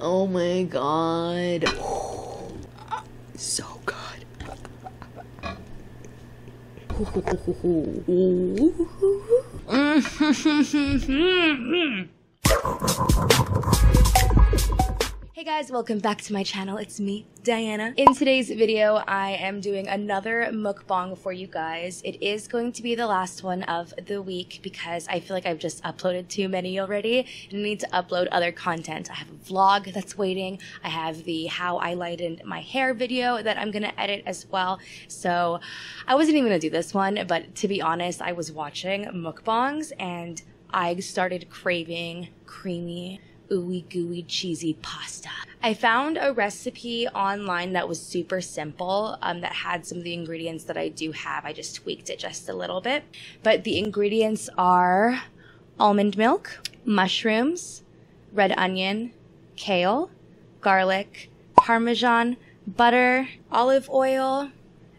Oh my god. So good. Hey guys, welcome back to my channel. It's me, Diana. In today's video, I am doing another mukbang for you guys. It is going to be the last one of the week because I feel like I've just uploaded too many already and I need to upload other content. I have a vlog that's waiting. I have the how I lightened my hair video that I'm gonna edit as well. So I wasn't even gonna do this one, but to be honest, I was watching mukbangs and I started craving creamy, ooey gooey cheesy pasta. I found a recipe online that was super simple that had some of the ingredients that I do have. I just tweaked it just a little bit. But the ingredients are almond milk, mushrooms, red onion, kale, garlic, Parmesan, butter, olive oil,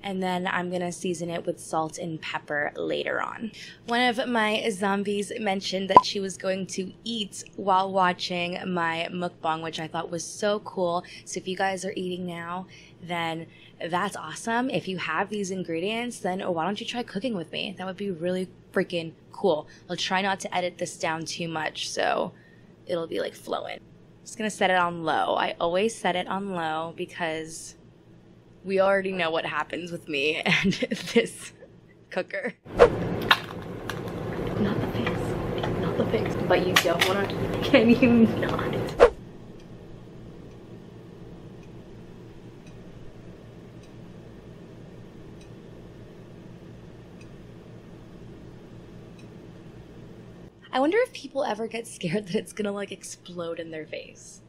and then I'm gonna season it with salt and pepper later on. One of my zombies mentioned that she was going to eat while watching my mukbang, which I thought was so cool. So if you guys are eating now, then that's awesome. If you have these ingredients, then why don't you try cooking with me? That would be really freaking cool. I'll try not to edit this down too much so it'll be like flowing. Just gonna set it on low. I always set it on low because we already know what happens with me and this cooker. Not the face. Not the face. But you don't want to. Can you not? I wonder if people ever get scared that it's gonna like explode in their face.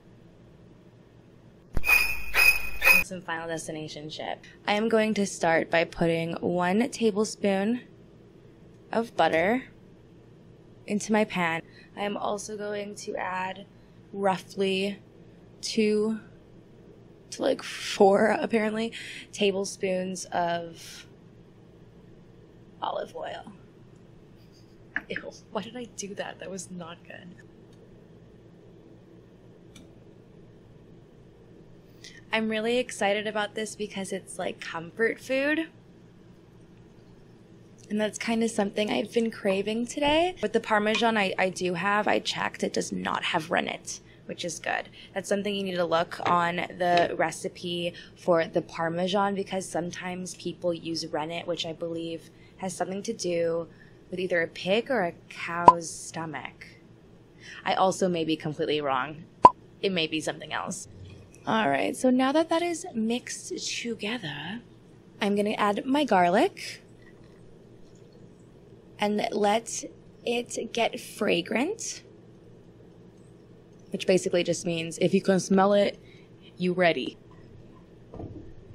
Some Final Destination shit. I am going to start by putting 1 tablespoon of butter into my pan. I am also going to add roughly 2 to like 4 apparently tablespoons of olive oil. Ew, why did I do that? That was not good. I'm really excited about this because it's like comfort food. And that's kind of something I've been craving today. With the Parmesan I do have, I checked, it does not have rennet, which is good. That's something you need to look on the recipe for the Parmesan because sometimes people use rennet, which I believe has something to do with either a pig or a cow's stomach. I also may be completely wrong. It may be something else. Alright, so now that that is mixed together, I'm going to add my garlic and let it get fragrant, which basically just means if you can smell it, you ready.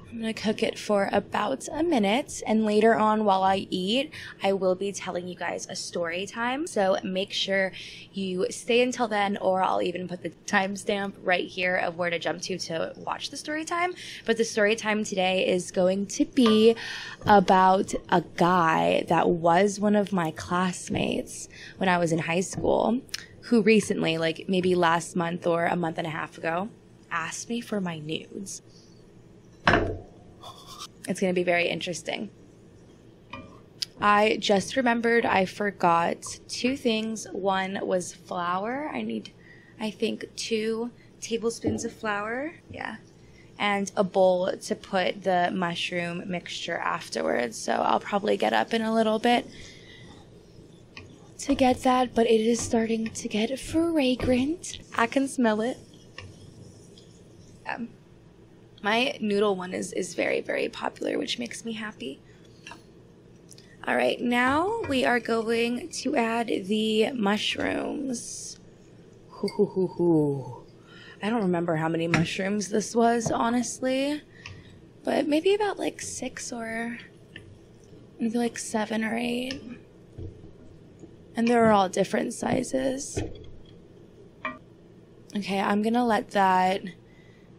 I'm going to cook it for about a minute, and later on while I eat, I will be telling you guys a story time. So make sure you stay until then, or I'll even put the timestamp right here of where to jump to watch the story time. But the story time today is going to be about a guy that was one of my classmates when I was in high school, who recently, like maybe last month or a month and a half ago, asked me for my nudes. It's going to be very interesting. I just remembered I forgot 2 things. One was flour. I need, I think, 2 tablespoons of flour. Yeah. And a bowl to put the mushroom mixture afterwards. So I'll probably get up in a little bit to get that. But it is starting to get fragrant. I can smell it. My noodle one is very, very popular, which makes me happy. All right, now we are going to add the mushrooms. I don't remember how many mushrooms this was, honestly, but maybe about like 6 or maybe like 7 or 8. And they're all different sizes. Okay, I'm gonna let that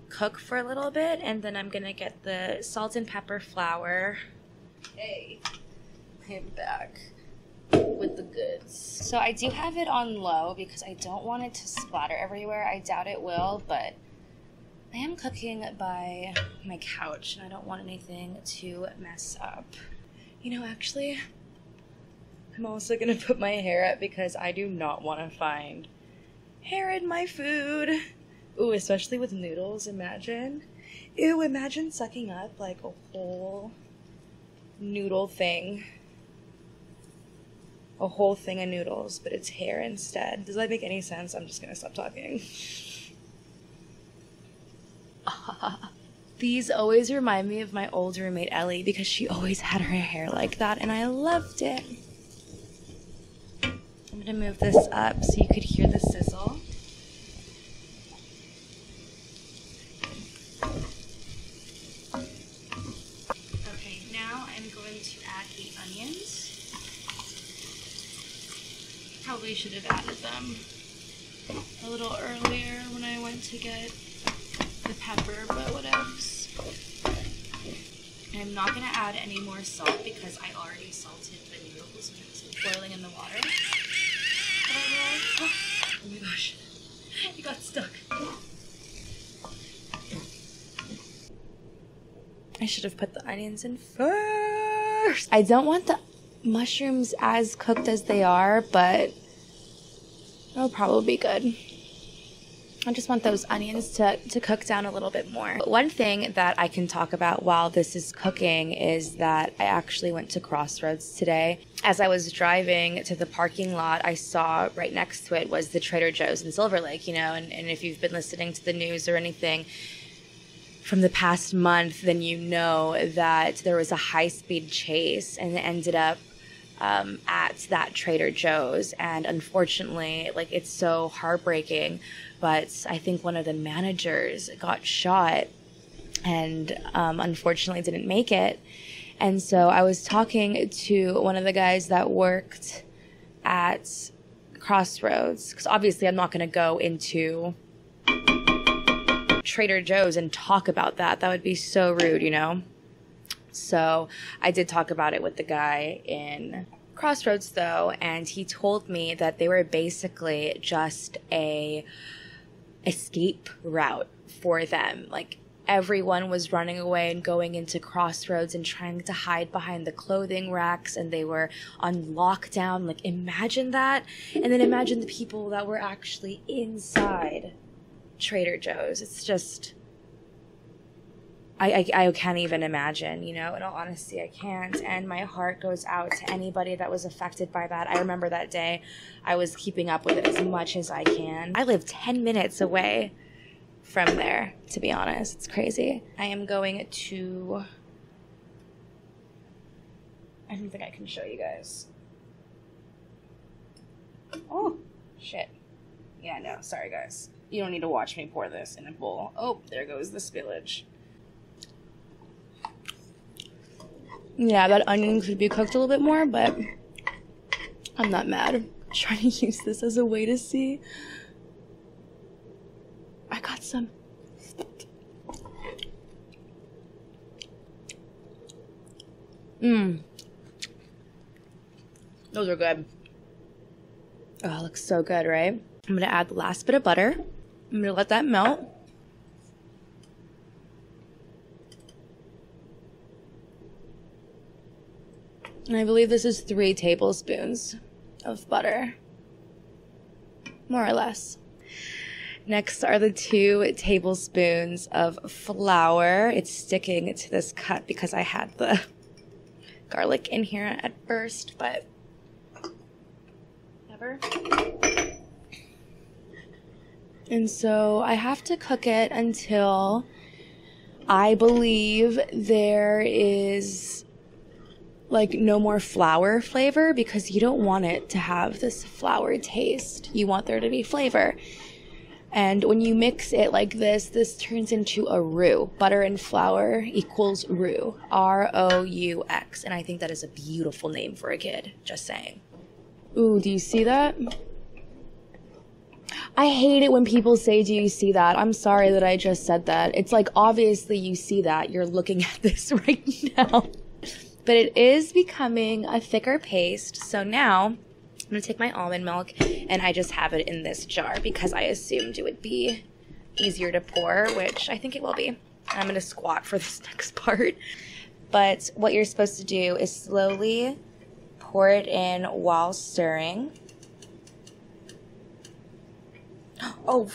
cook for a little bit, and then I'm gonna get the salt and pepper flour. Hey, I'm back. with the goods. So I do have it on low because I don't want it to splatter everywhere. I doubt it will, but I am cooking by my couch and I don't want anything to mess up. You know, actually, I'm also gonna put my hair up because I do not want to find hair in my food. Ooh, especially with noodles, imagine. Ew, imagine sucking up like a whole noodle thing. A whole thing of noodles, but it's hair instead. Does that make any sense? I'm just gonna stop talking. These always remind me of my old roommate Ellie because she always had her hair like that and I loved it. I'm gonna move this up so you could hear the sizzle. Okay, now I'm going to add the onions. Probably should have added them a little earlier when I went to get the pepper, but whatevs. I'm not going to add any more salt because I already salted the noodles when it was boiling in the water. But I will. Oh my gosh, it got stuck. I should have put the onions in first. I don't want the mushrooms as cooked as they are, but it'll probably be good. I just want those onions to cook down a little bit more. But one thing that I can talk about while this is cooking is that I actually went to Crossroads today. As I was driving to the parking lot, I saw right next to it was the Trader Joe's in Silver Lake, you know, and if you've been listening to the news or anything from the past month, then you know that there was a high-speed chase and it ended up at that Trader Joe's, and unfortunately, like, it's so heartbreaking, but I think one of the managers got shot and unfortunately didn't make it. And so I was talking to one of the guys that worked at Crossroads, because obviously I'm not going to go into Trader Joe's and talk about that. That would be so rude, you know? So I did talk about it with the guy in Crossroads though, and he told me that they were basically just a escape route for them. Like, everyone was running away and going into Crossroads and trying to hide behind the clothing racks, and they were on lockdown. Like, imagine that. And then imagine the people that were actually inside Trader Joe's. It's just, I can't even imagine, you know, in all honesty, I can't. And my heart goes out to anybody that was affected by that. I remember that day. I was keeping up with it as much as I can. I live 10 minutes away from there, to be honest. It's crazy. I am going to, I don't think I can show you guys. Oh, shit. Yeah, no, sorry guys. You don't need to watch me pour this in a bowl. Oh, there goes the spillage. Yeah, that onion could be cooked a little bit more, but I'm not mad. I'm trying to use this as a way to see. I got some. Those are good. Oh, it looks so good, right? I'm gonna add the last bit of butter. I'm gonna let that melt. And I believe this is 3 tablespoons of butter, more or less. Next are the 2 tablespoons of flour. It's sticking to this cut because I had the garlic in here at first, but never. And so I have to cook it until I believe there is like no more flour flavor, because you don't want it to have this flour taste. You want there to be flavor. And when you mix it like this turns into a roux. Butter and flour equals roux. R-O-U-X. And I think that is a beautiful name for a kid. Just saying. Ooh, do you see that? I hate it when people say, do you see that? I'm sorry that I just said that. It's like, obviously you see that. You're looking at this right now. but it is becoming a thicker paste. So now I'm going to take my almond milk, and I just have it in this jar because I assumed it would be easier to pour, which I think it will be. I'm going to squat for this next part. But what you're supposed to do is slowly pour it in while stirring. Oh.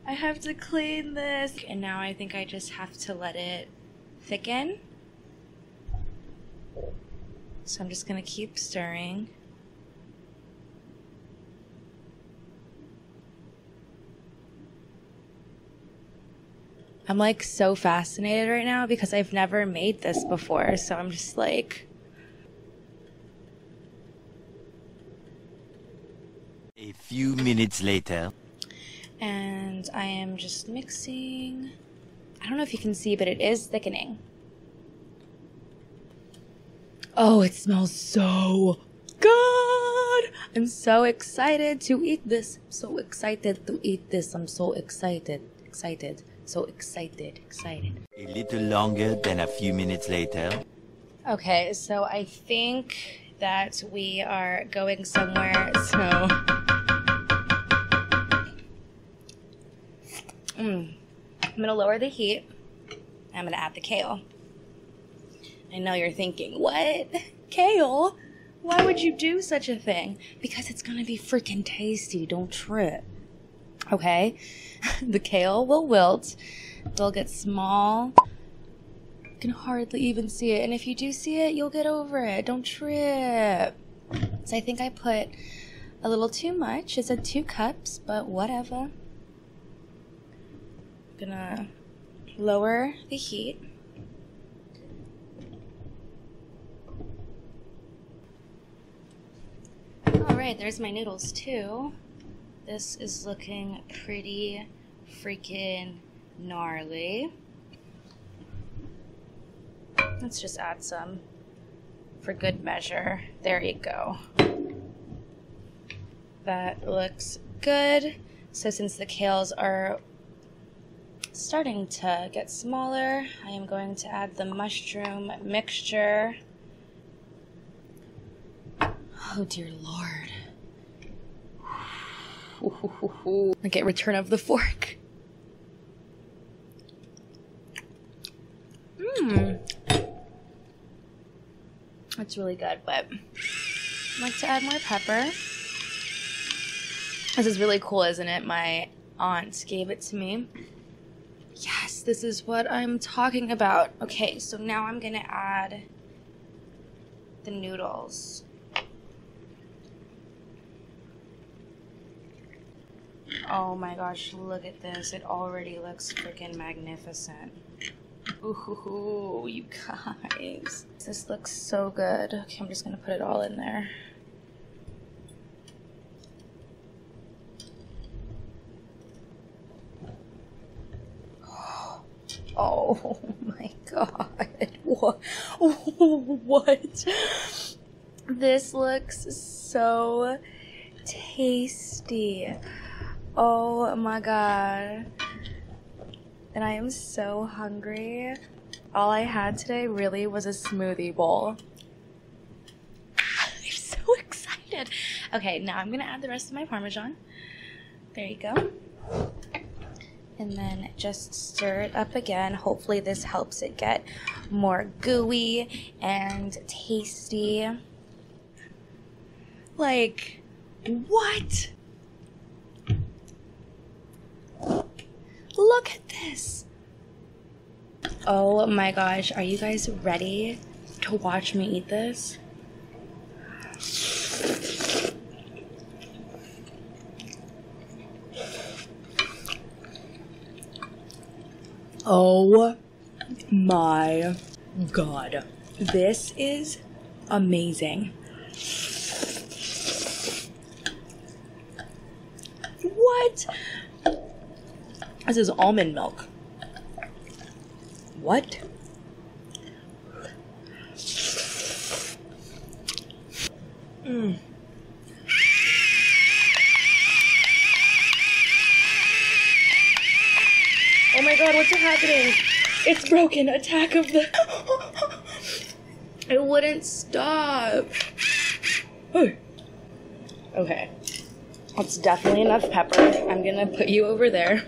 I have to clean this. And now I think I just have to let it thicken. So I'm just gonna keep stirring. I'm like so fascinated right now because I've never made this before. So I'm just like... A few minutes later. And I am just mixing. I don't know if you can see, but it is thickening. Oh, it smells so good. I'm so excited to eat this. So excited to eat this. I'm so excited. So excited. A little longer than a few minutes later. Okay, so I think that we are going somewhere. So... I'm going to lower the heat. I'm going to add the kale. I know you're thinking, what? Kale? Why would you do such a thing? Because it's going to be freaking tasty. Don't trip. Okay? The kale will wilt. They'll get small. You can hardly even see it. And if you do see it, you'll get over it. Don't trip. So I think I put a little too much. It said 2 cups, but whatever. Gonna lower the heat. Alright, there's my noodles too. This is looking pretty freaking gnarly. Let's just add some for good measure. There you go. That looks good. So since the kales are starting to get smaller, I am going to add the mushroom mixture. Oh dear Lord. Okay, return of the fork. That's really good, but I'd like to add more pepper. This is really cool, isn't it? My aunt gave it to me. Yes, this is what I'm talking about. Okay, so now I'm gonna add the noodles. Oh my gosh, look at this. It already looks freaking magnificent. Ooh, you guys. This looks so good. Okay, I'm just gonna put it all in there. Oh my god. What? This looks so tasty. Oh my god. And I am so hungry. All I had today really was a smoothie bowl. I'm so excited. Okay, now I'm gonna add the rest of my Parmesan. There you go. And then just stir it up again. Hopefully this helps it get more gooey and tasty. Like, what? Look at this. Oh my gosh, are you guys ready to watch me eat this? Oh my god. This is amazing. What? This is almond milk. What? happening? It's broken. Attack of the... It wouldn't stop. Okay. That's definitely enough pepper. I'm gonna put you over there.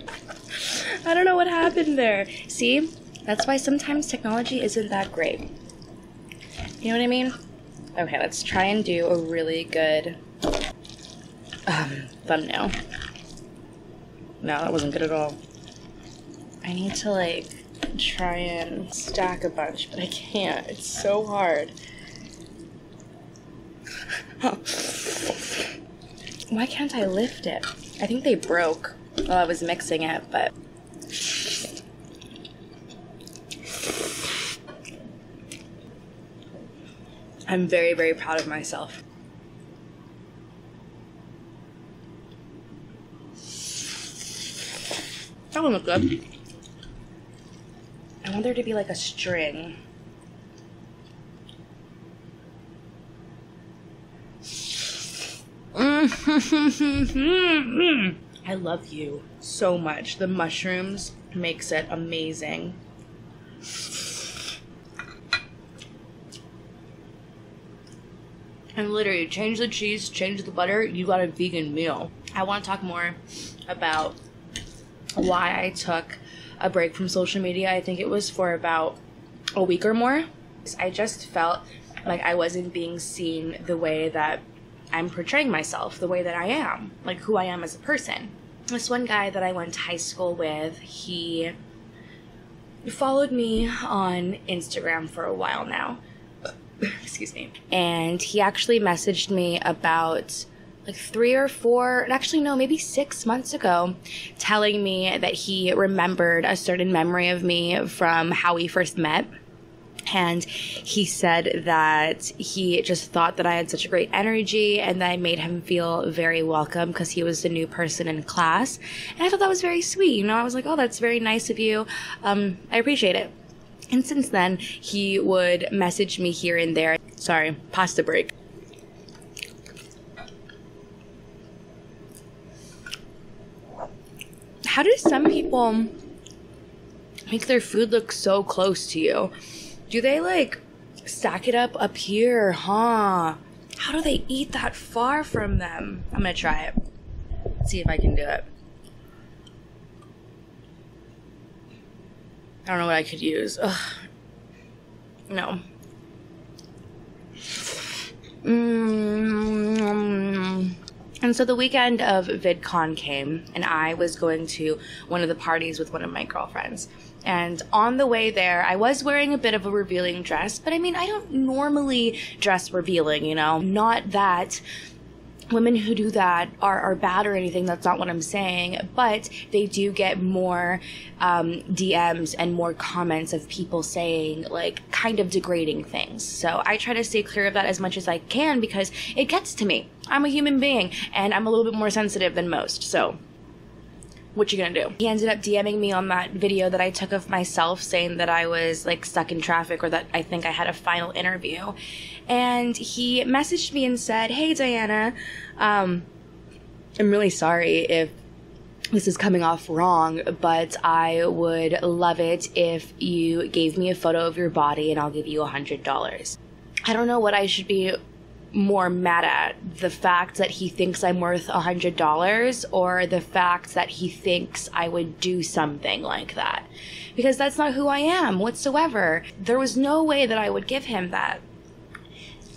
I don't know what happened there. See? That's why sometimes technology isn't that great. You know what I mean? Okay, let's try and do a really good thumbnail. No, that wasn't good at all. I need to, like, try and stack a bunch, but I can't. It's so hard. Why can't I lift it? I think they broke while I was mixing it, but... I'm very, very proud of myself. That one looked good. I want there to be like a string. I love you so much. The mushrooms makes it amazing. And literally, change the cheese, change the butter, you got a vegan meal. I want to talk more about why I took a break from social media. I think it was for about a week or more. I just felt like I wasn't being seen the way that I'm portraying myself, the way that I am, like who I am as a person. This one guy that I went to high school with, he followed me on Instagram for a while now. Excuse me. And he actually messaged me about like 3 or 4, actually no, maybe 6 months ago, telling me that he remembered a certain memory of me from how we first met. And he said that he just thought that I had such a great energy and that I made him feel very welcome because he was the new person in class. And I thought that was very sweet. You know, I was like, oh, that's very nice of you. I appreciate it. And since then, he would message me here and there. Sorry, pasta break. How do some people make their food look so close to you? Do they, like, stack it up here, huh? How do they eat that far from them? I'm gonna try it. See if I can do it. I don't know what I could use. Ugh. No. And so the weekend of VidCon came, and I was going to one of the parties with one of my girlfriends. And on the way there, I was wearing a bit of a revealing dress, but I mean, I don't normally dress revealing, you know? Not that women who do that are bad or anything, that's not what I'm saying, but they do get more DMs and more comments of people saying, like, kind of degrading things. So I try to stay clear of that as much as I can because it gets to me. I'm a human being, and I'm a little bit more sensitive than most, so what you gonna do? He ended up DMing me on that video that I took of myself saying that I was, like, stuck in traffic or that I think I had a final interview. And he messaged me and said, hey, Diana, I'm really sorry if this is coming off wrong, but I would love it if you gave me a photo of your body and I'll give you $100. I don't know what I should be more mad at, the fact that he thinks I'm worth $100 or the fact that he thinks I would do something like that, because that's not who I am whatsoever. There was no way that I would give him that.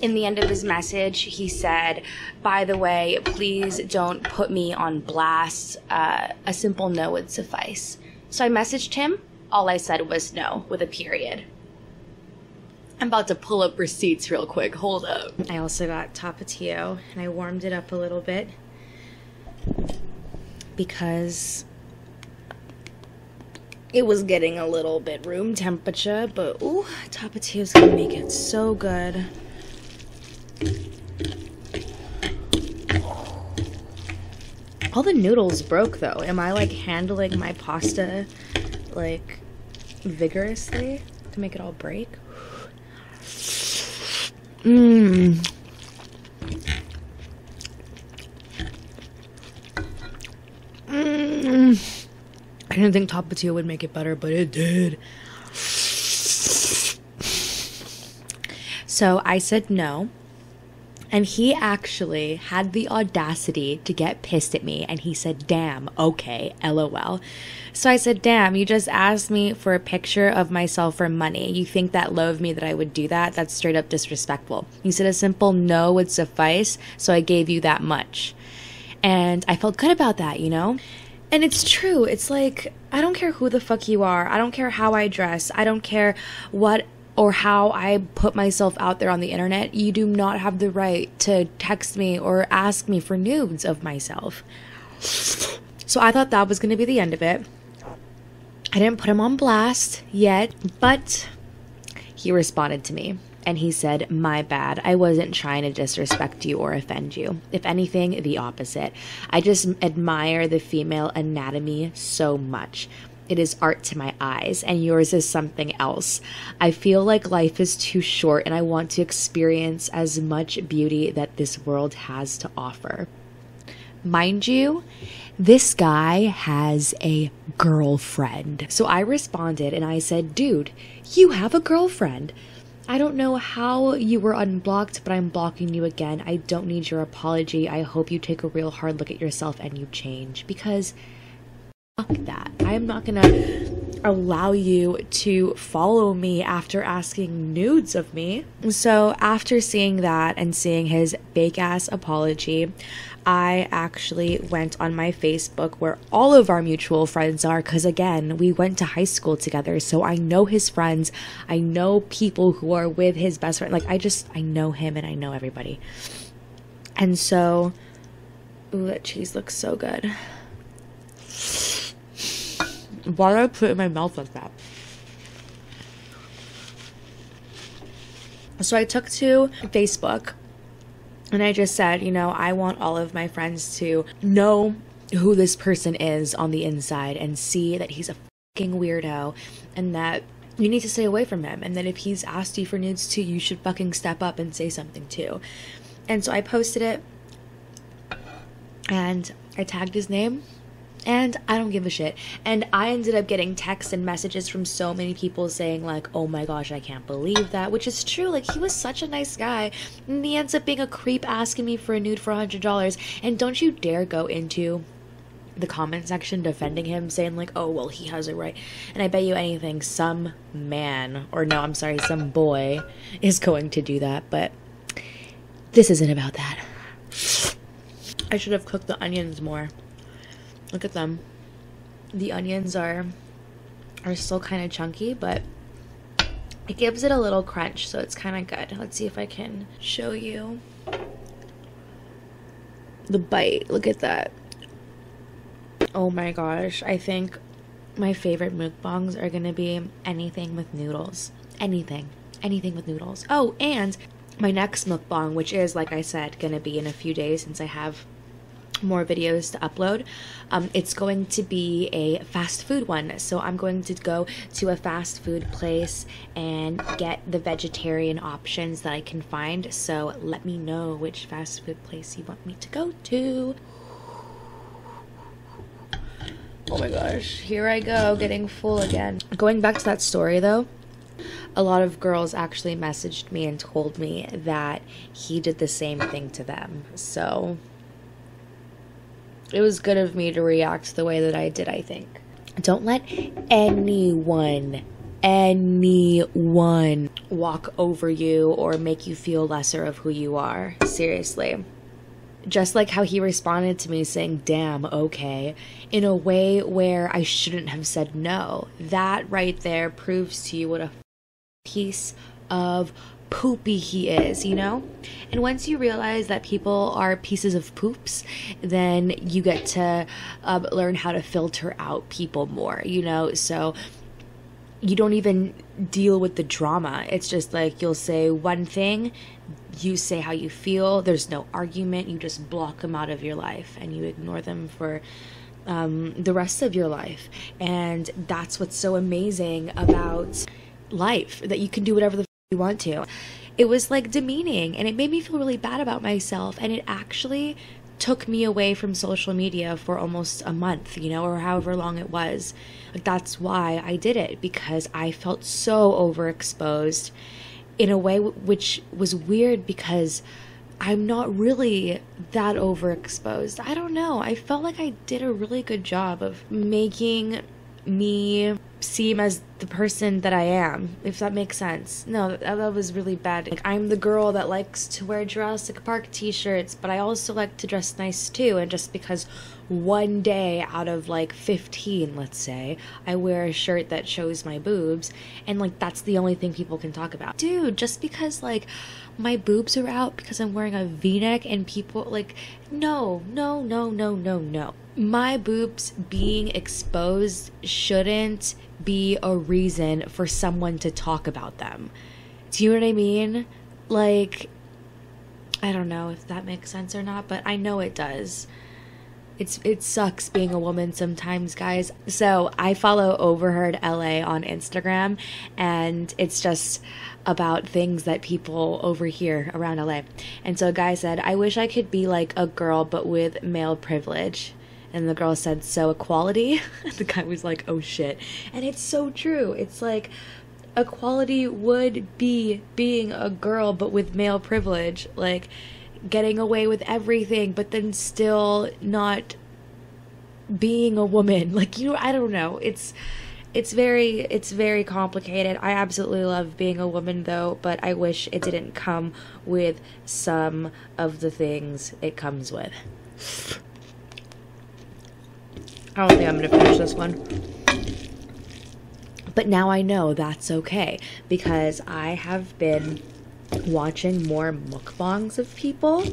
In the end of his message, he said, by the way, please don't put me on blast. A simple no would suffice. So I messaged him. All I said was no, with a period. I'm about to pull up receipts real quick. Hold up. I also got Tapatio, and I warmed it up a little bit because it was getting a little bit room temperature, but ooh, Tapatio's gonna make it so good. All the noodles broke though. Am I like handling my pasta like vigorously to make it all break? Mmm. didn't think Tapatio would make it better, but it did. So I said no. And he actually had the audacity to get pissed at me. And he said, damn, okay, LOL. So I said, damn, you just asked me for a picture of myself for money. You think that low of me that I would do that? That's straight up disrespectful. He said a simple no would suffice. So I gave you that much. And I felt good about that, you know? And it's true. It's like, I don't care who the fuck you are. I don't care how I dress. I don't care what or how I put myself out there on the internet. You do not have the right to text me or ask me for nudes of myself. So I thought that was going to be the end of it. I didn't put him on blast yet, but he responded to me and he said, my bad. I wasn't trying to disrespect you or offend you. If anything, the opposite. I just admire the female anatomy so much. It is art to my eyes, and yours is something else. I feel like life is too short, and I want to experience as much beauty that this world has to offer. Mind you, this guy has a girlfriend. So I responded, and I said, dude, you have a girlfriend. I don't know how you were unblocked, but I'm blocking you again. I don't need your apology. I hope you take a real hard look at yourself and you change, because fuck that. I am not gonna allow you to follow me after asking nudes of me. So after seeing that and seeing his fake ass apology, I actually went on my Facebook where all of our mutual friends are, because again, we went to high school together, so I know his friends. I know people who are with his best friend. Like, I know him and I know everybody. And so, ooh, that cheese looks so good. Why did I put it in my mouth like that? So I took to Facebook and I just said, you know, I want all of my friends to know who this person is on the inside and see that he's a fucking weirdo and that you need to stay away from him, and that if he's asked you for nudes too, you should fucking step up and say something too. And so I posted it and I tagged his name. And I don't give a shit. And I ended up getting texts and messages from so many people saying like, oh my gosh, I can't believe that. Which is true. Like, he was such a nice guy. And he ends up being a creep asking me for a nude for $100. And don't you dare go into the comment section defending him, saying like, oh, well, he has it right. And I bet you anything, some man, or no, I'm sorry, some boy is going to do that. But this isn't about that. I should have cooked the onions more. Look at them. The onions are still kind of chunky, but it gives it a little crunch, so it's kind of good. Let's see if I can show you the bite. Look at that. Oh my gosh. I think my favorite mukbangs are gonna be anything with noodles. Anything with noodles. Oh, and my next mukbang, which is, like I said, gonna be in a few days since I have more videos to upload. It's going to be a fast food one. So I'm going to go to a fast food place and get the vegetarian options that I can find. So let me know which fast food place you want me to go to. Oh my gosh, here I go, getting full again. Going back to that story though, a lot of girls actually messaged me and told me that he did the same thing to them. So it was good of me to react the way that I did, I think. Don't let anyone walk over you or make you feel lesser of who you are. Seriously. Just like how he responded to me saying, damn, okay, in a way where I shouldn't have said no. That right there proves to you what a piece of poopy he is, you know? And once you realize that people are pieces of poops, then you get to learn how to filter out people more, you know? So you don't even deal with the drama. It's just like, you'll say one thing, you say how you feel, there's no argument, you just block them out of your life and you ignore them for the rest of your life. And that's what's so amazing about life, that you can do whatever the you want to. It was like demeaning and it made me feel really bad about myself, and it actually took me away from social media for almost a month, you know, or however long it was. Like, that's why I did it, because I felt so overexposed in a way which was weird, because I'm not really that overexposed. I don't know. I felt like I did a really good job of making me seem as the person that I am, if that makes sense. No, that was really bad. Like, I'm the girl that likes to wear Jurassic Park t-shirts, but I also like to dress nice too, and just because one day out of like 15, let's say, I wear a shirt that shows my boobs, and like that's the only thing people can talk about. Dude, just because like my boobs are out because I'm wearing a v-neck and people like, no. My boobs being exposed shouldn't be a reason for someone to talk about them. Do you know what I mean? Like, I don't know if that makes sense or not, but I know it does. It sucks being a woman sometimes, guys. So I follow Overheard LA on Instagram, and it's just about things that people over here around LA. And so a guy said, I wish I could be like a girl but with male privilege. And the girl said, so equality? The guy was like, oh shit. And it's so true. It's like, equality would be being a girl but with male privilege, like getting away with everything but then still not being a woman. Like, you know, I don't know. It's very complicated. I absolutely love being a woman though, but I wish it didn't come with some of the things it comes with. I don't think I'm gonna finish this one. But now I know that's okay, because I have been watching more mukbangs of people.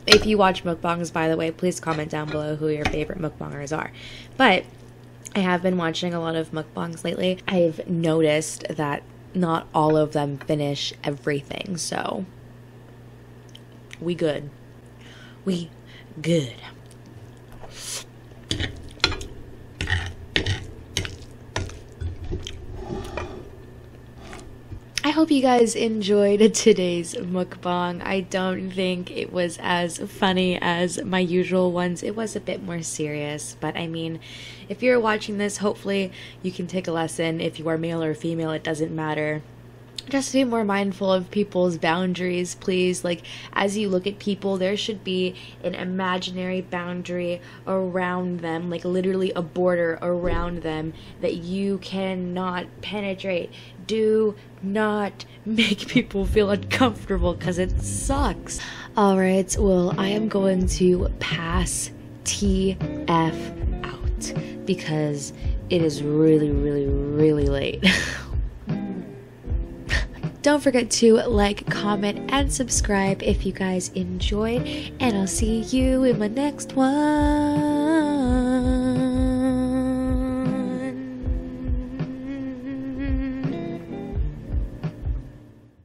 If you watch mukbangs, by the way, please comment down below who your favorite mukbangers are. But I have been watching a lot of mukbangs lately. I've noticed that not all of them finish everything, so we good. We good. I hope you guys enjoyed today's mukbang. I don't think it was as funny as my usual ones. It was a bit more serious, but I mean, if you're watching this, hopefully you can take a lesson. If you are male or female, it doesn't matter. Just be more mindful of people's boundaries, please. Like, as you look at people, there should be an imaginary boundary around them, like literally a border around them that you cannot penetrate. Do not make people feel uncomfortable, because it sucks. Alright, well, I am going to pass TF out because it is really late. Don't forget to like, comment, and subscribe if you guys enjoyed, and I'll see you in my next one.